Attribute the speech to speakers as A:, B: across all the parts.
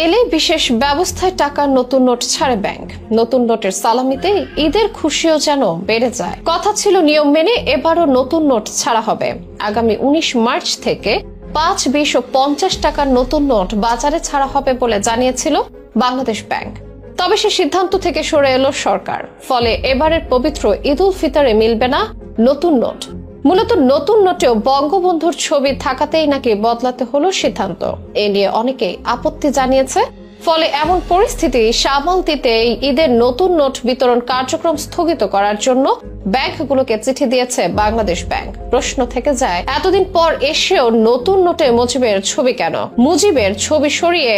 A: এলে বিশেষ ব্যবস্থায় টাকার নতুন নোট ছাড়ে ব্যাংক। নতুন নোটের সালামিতে ঈদের খুশিও যেন বেড়ে যায়। কথা ছিল নিয়ম মেনে এবারও নতুন নোট ছাড়া হবে। আগামী 19 মার্চ থেকে 5, 20 ও 50 টাকার নতুন নোট বাজারে ছাড়া হবে বলে জানিয়েছিল বাংলাদেশ ব্যাংক। তবে সে সিদ্ধান্ত থেকে সরে এলো সরকার। ফলে এবারের পবিত্র ঈদ উল ফিতরে মিলবে না নতুন নোট। মূলত নতুন নোটেও বঙ্গবন্ধুর ছবি থাকাতেই নাকি বদলাতে হলো সিদ্ধান্ত। এ নিয়ে অনেকেই আপত্তি জানিয়েছে। ফলে এমন পরিস্থিতি সামাল দিতে ঈদের নতুন নোট বিতরণ কার্যক্রম স্থগিত করার জন্য ব্যাংকগুলোকে চিঠি দিয়েছে বাংলাদেশ ব্যাংক। প্রশ্ন থেকে যায়, এতদিন পর এসেও নতুন নোটে মুজিবের ছবি কেন? মুজিবের ছবি সরিয়ে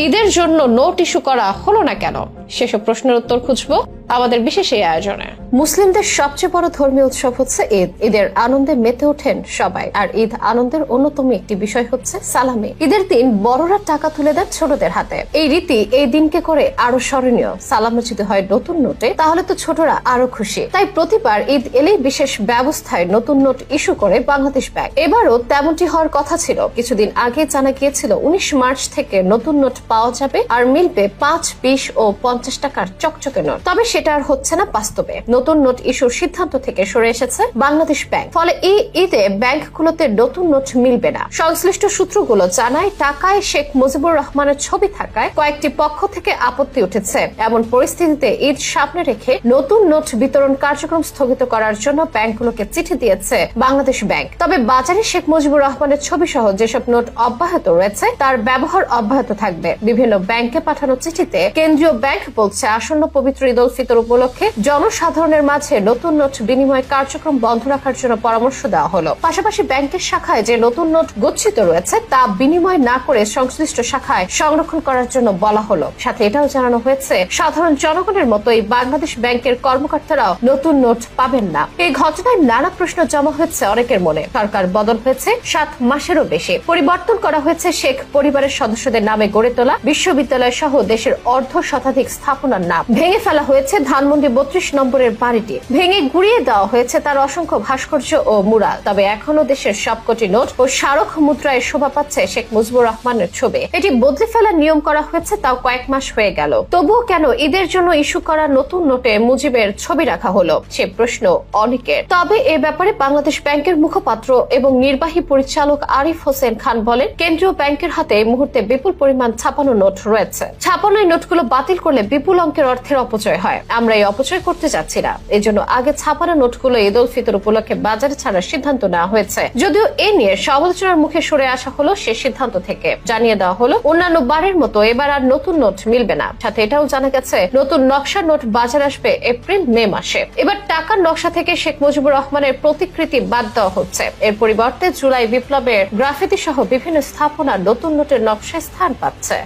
A: ঈদের জন্য নোট ইস্যু করা হলো না কেন? সেসব প্রশ্নের উত্তর খুঁজবো আমাদের বিশেষ এই আয়োজনে। মুসলিমদের সবচেয়ে বড় ধর্মীয় উৎসব হচ্ছে ঈদ। ঈদের আনন্দে মেতে ওঠেন সবাই। আর ঈদ আনন্দের অন্যতম একটি বিষয় হচ্ছে সালামি। ঈদের দিন বড়রা টাকা তুলে দেন ছোটদের হাতে। এই রীতি এই দিনকে করে আরো স্মরণীয়। সালামি যদি হয় নতুন নোটে, তাহলে তো ছোটরা আরো খুশি। তাই প্রতিবার ঈদ এলেই বিশেষ ব্যবস্থায় নতুন নোট ইস্যু করে বাংলাদেশ ব্যাংক। এবারও তেমনটি হওয়ার কথা ছিল। কিছুদিন আগে জানা গিয়েছিল 19 মার্চ থেকে নতুন নোট পাওয়া যাবে আর মিলবে 5, 20 ও 50 টাকার চকচকে নোট। তবে সেটা আর হচ্ছে না বাস্তবে। নতুন নোট ইস্যুর সিদ্ধান্ত থেকে সরে এসেছে বাংলাদেশ ব্যাংক। ফলে এই ঈদে ব্যাংকগুলোতে নতুন নোট মিলবে না। সংশ্লিষ্ট সূত্রগুলো জানায়, টাকায় শেখ মুজিবুর রহমানের ছবি থাকায় কয়েকটি পক্ষ থেকে আপত্তি উঠেছে। এমন পরিস্থিতিতে ঈদ সামনে রেখে নতুন নোট বিতরণ কার্যক্রম স্থগিত করার জন্য ব্যাংকগুলোকে চিঠি দিয়েছে বাংলাদেশ ব্যাংক। তবে বাজারে শেখ মুজিবুর রহমানের ছবি সহ যেসব নোট অব্যাহত রয়েছে তার ব্যবহার অব্যাহত থাকবে। বিভিন্ন ব্যাংকে পাঠানো চিঠিতে কেন্দ্রীয় ব্যাংক বলছে, আসন্ন পবিত্র ঈদ উল ফিতর উপলক্ষে জনসাধারণের মাঝে নতুন নোট বিনিময় কার্যক্রম বন্ধ রাখার জন্য পরামর্শ দেওয়া হলো। পাশাপাশি ব্যাংকের শাখায় যে নতুন নোট গচ্ছিত রয়েছে তা বিনিময় না করে সংশ্লিষ্ট শাখায় সংরক্ষণ করার জন্য বলা হলো। সাথে এটাও জানানো হয়েছে, সাধারণ জনগণের মতোই বাংলাদেশ ব্যাংকের কর্মকর্তারাও নতুন নোট পাবেন না। এই ঘটনায় নানা প্রশ্ন জমা হয়েছে অনেকের মনে। সরকার বদল হয়েছে 7 মাসেরও বেশি। পরিবর্তন করা হয়েছে শেখ পরিবারের সদস্যদের নামে গড়ে তোলা বিশ্ববিদ্যালয় সহ দেশের অর্ধশতাধিক স্থাপনার নাম। ভেঙে ফেলা হয়েছে ধানমন্ডি 32 নম্বরের বাড়িটি। ভেঙে গুড়িয়ে দেওয়া হয়েছে তার অসংখ্য ভাস্কর্য ও মুরাল। তবে এখনো দেশের সবকটি নোট ও স্মারক মুদ্রায় শোভা পাচ্ছে শেখ মুজিবুর রহমানের ছবি। এটি বদলে ফেলার নিয়ম করা হয়েছে, তাও কয়েক মাস হয়ে গেল। তবুও কেন ঈদের জন্য ইস্যু করা নতুন নোটে মুজিবের ছবি রাখা হলো, সে প্রশ্ন অনেকের। তবে এ ব্যাপারে বাংলাদেশ ব্যাংকের মুখপাত্র এবং নির্বাহী পরিচালক আরিফ হোসেন খান বলেন, কেন্দ্রীয় ব্যাংকের হাতে এই মুহূর্তে বিপুল পরিমাণ ছাপানো নোট রয়েছে। ছাপানো এই নোটগুলো বাতিল করলে বিপুল অঙ্কের অর্থের অপচয় হয়। আমরা এই অপচয় করতে যাচ্ছি না। এজন্য আগে ছাপানো নোটগুলো ঈদ উল ফিতর উপলক্ষে বাজারে ছাড়ার সিদ্ধান্ত নেওয়া হয়েছে। যদিও এ নিয়ে সমালোচনার মুখে সরে আসা হলো সে সিদ্ধান্ত থেকে। জানিয়ে দেওয়া হলো, অন্যান্য বারের মতো এবার আর নতুন নোট মিলবে না। সাথে এটাও জানা গেছে, নতুন নকশা নোট বাজারে আসবে এপ্রিল মে মাসে। এবার টাকার নকশা থেকে শেখ মুজিবুর রহমানের প্রতিকৃতি বাদ দেওয়া হচ্ছে। এর পরিবর্তে জুলাই বিপ্লবের গ্রাফিতি সহ বিভিন্ন স্থাপনা নতুন নোটের নকশায় স্থান পাচ্ছে।